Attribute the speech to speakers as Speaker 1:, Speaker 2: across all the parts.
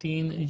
Speaker 1: 3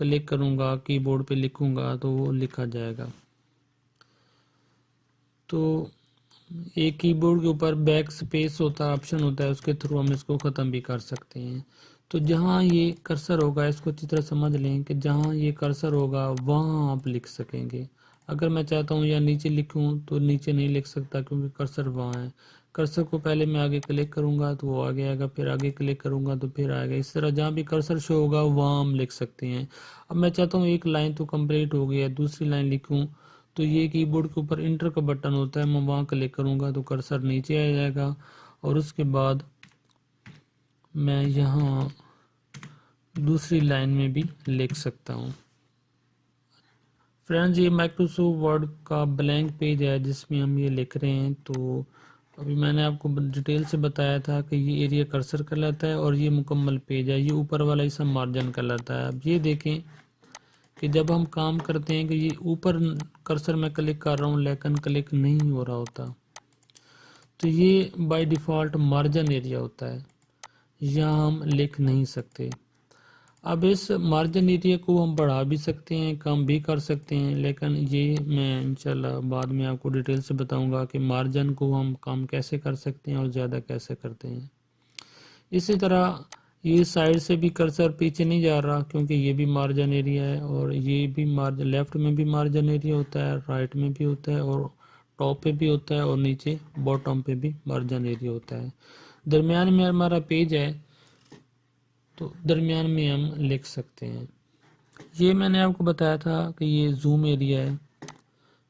Speaker 1: click करूँगा, keyboard पे लिखूँगा तो वो लिखा जाएगा। तो एक कीबोर्ड के ऊपर बैक स्पेस होता है, ऑप्शन होता है, उसके थ्रू हम इसको ख़त्म भी कर सकते हैं। तो जहाँ ये कर्सर होगा, इसको अच्छी तरह समझ लें कि जहाँ ये कर्सर होगा वहाँ आप लिख सकेंगे। अगर मैं चाहता हूँ या नीचे लिखूँ तो नीचे नहीं लिख सकता क्योंकि कर्सर वहाँ है। कर्सर को पहले मैं आगे क्लिक करूँगा तो वो आगे आएगा, फिर आगे क्लिक करूँगा तो फिर आएगा। इस तरह जहाँ भी कर्सर शो होगा वहाँ हम लिख सकते हैं। अब मैं चाहता हूँ एक लाइन तो कंप्लीट हो गई है, दूसरी लाइन लिखूँ, तो ये कीबोर्ड के ऊपर इंटर का बटन होता है, मैं वहाँ क्लिक करूँगा तो कर्सर नीचे आ जाएगा और उसके बाद मैं यहाँ दूसरी लाइन में भी लिख सकता हूँ। फ्रेंड्स, ये माइक्रोसॉफ्ट वर्ड का ब्लैंक पेज है जिसमें हम ये लिख रहे हैं। तो अभी मैंने आपको डिटेल से बताया था कि ये एरिया कर्सर कहलाता है और ये मुकम्मल पेज है, ये ऊपर वाला हिस्सा मार्जिन कहलाता है। अब ये देखें कि जब हम काम करते हैं कि ये ऊपर कर्सर में क्लिक कर रहा हूँ लेकिन क्लिक नहीं हो रहा होता, तो ये बाय डिफ़ॉल्ट मार्जिन एरिया होता है, यहाँ हम लिख नहीं सकते। अब इस मार्जिन एरिया को हम बढ़ा भी सकते हैं, कम भी कर सकते हैं, लेकिन ये मैं इंशाल्लाह बाद में आपको डिटेल से बताऊंगा कि मार्जिन को हम कम कैसे कर सकते हैं और ज़्यादा कैसे करते हैं। इसी तरह ये साइड से भी कर्सर पीछे नहीं जा रहा क्योंकि ये भी मार्जिन एरिया है और ये भी मार्जिन, लेफ्ट में भी मार्जिन एरिया होता है, राइट में भी होता है और टॉप पे भी होता है और नीचे बॉटम पे भी मार्जिन एरिया होता है। दरमियान में हमारा पेज है तो दरमियान में हम लिख सकते हैं। ये मैंने आपको बताया था कि ये जूम एरिया है,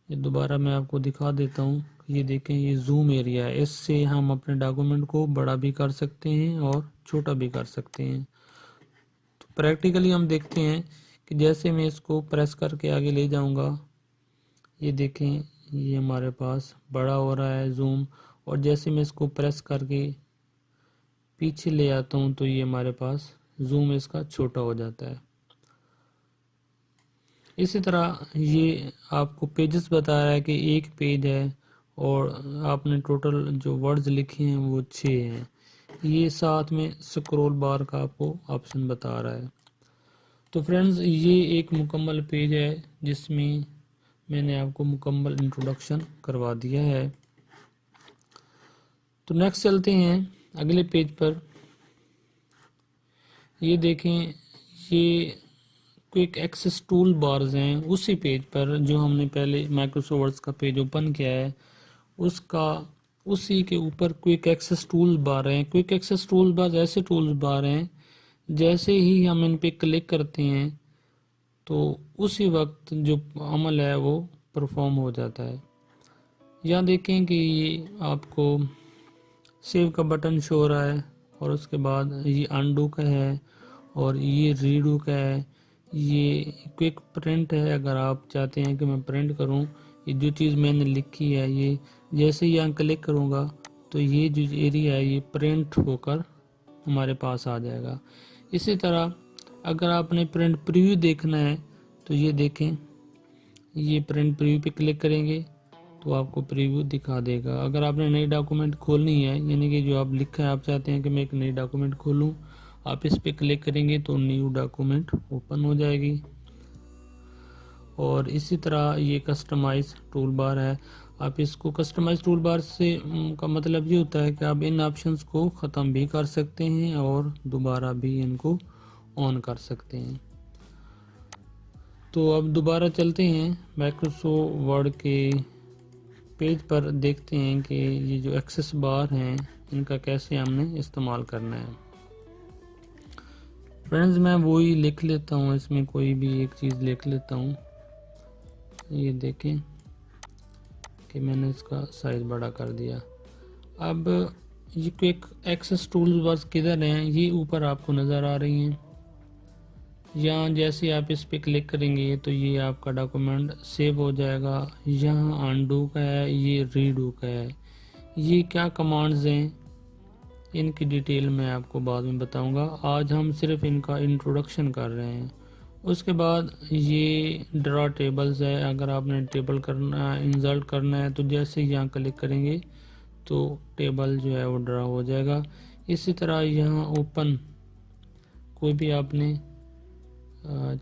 Speaker 1: ये दोबारा मैं आपको दिखा देता हूँ। ये देखें, ये जूम एरिया है, इससे हम अपने डॉक्यूमेंट को बड़ा भी कर सकते हैं और छोटा भी कर सकते हैं। तो प्रैक्टिकली हम देखते हैं कि जैसे मैं इसको प्रेस करके आगे ले जाऊंगा, ये देखें ये हमारे पास बड़ा हो रहा है जूम, और जैसे मैं इसको प्रेस करके पीछे ले आता हूँ तो ये हमारे पास जूम इसका छोटा हो जाता है। इसी तरह ये आपको पेजेस बता रहा है कि एक पेज है और आपने टोटल जो वर्ड्स लिखे हैं वो 6 हैं। ये साथ में स्क्रॉल बार का आपको ऑप्शन बता रहा है। तो फ्रेंड्स, ये एक मुकम्मल पेज है जिसमें मैंने आपको मुकम्मल इंट्रोडक्शन करवा दिया है। तो नेक्स्ट चलते हैं अगले पेज पर। ये देखें, ये क्विक एक्सेस टूल बार्स हैं उसी पेज पर जो हमने पहले माइक्रोसॉफ्ट वर्ड का पेज ओपन किया है, उसका उसी के ऊपर क्विक एक्सेस टूल बार हैं। क्विक एक्सेस टूल बार ऐसे टूल बार हैं जैसे ही हम इन पे क्लिक करते हैं तो उसी वक्त जो अमल है वो परफॉर्म हो जाता है। यहाँ देखें कि ये आपको सेव का बटन शो हो रहा है और उसके बाद ये अनडू का है और ये रीडू का है। ये क्विक प्रिंट है, अगर आप चाहते हैं कि मैं प्रिंट करूं ये जो चीज़ मैंने लिखी है, ये जैसे ही यहाँ क्लिक करूंगा तो ये जो एरिया है ये प्रिंट होकर हमारे पास आ जाएगा। इसी तरह अगर आपने प्रिंट प्रीव्यू देखना है तो ये देखें, ये प्रिंट प्रीव्यू पे क्लिक करेंगे तो आपको प्रीव्यू दिखा देगा। अगर आपने नई डॉक्यूमेंट खोलनी है, यानी कि जो आप लिखा है आप चाहते हैं कि मैं एक नई डॉक्यूमेंट खोलूं, आप इस पे क्लिक करेंगे तो न्यू डॉक्यूमेंट ओपन हो जाएगी। और इसी तरह ये कस्टमाइज टूल बार है, आप इसको कस्टमाइज टूल बार से का मतलब ये होता है कि आप इन ऑप्शंस को ख़त्म भी कर सकते हैं और दोबारा भी इनको ऑन कर सकते हैं। तो अब दोबारा चलते हैं माइक्रोसॉफ्ट वर्ड के पेज पर, देखते हैं कि ये जो एक्सेस बार हैं इनका कैसे हमने इस्तेमाल करना है। फ्रेंड्स, मैं वही लिख लेता हूँ, इसमें कोई भी एक चीज़ लिख लेता हूँ। ये देखें कि मैंने इसका साइज़ बड़ा कर दिया। अब ये क्विक एक्सेस टूल्स बस किधर हैं, ये ऊपर आपको नज़र आ रही हैं। यहाँ जैसे आप इस पे क्लिक करेंगे तो ये आपका डॉक्यूमेंट सेव हो जाएगा। यहाँ अनडू का है, ये रीडू का है। ये क्या कमांड्स हैं इनकी डिटेल मैं आपको बाद में बताऊंगा, आज हम सिर्फ इनका इंट्रोडक्शन कर रहे हैं। उसके बाद ये ड्रा टेबल्स है, अगर आपने टेबल करना है, इंसर्ट करना है तो जैसे यहाँ क्लिक करेंगे तो टेबल जो है वो ड्रा हो जाएगा। इसी तरह यहाँ ओपन, कोई भी आपने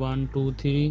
Speaker 1: 1 2 3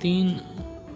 Speaker 1: 3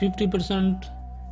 Speaker 1: 50%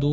Speaker 1: 2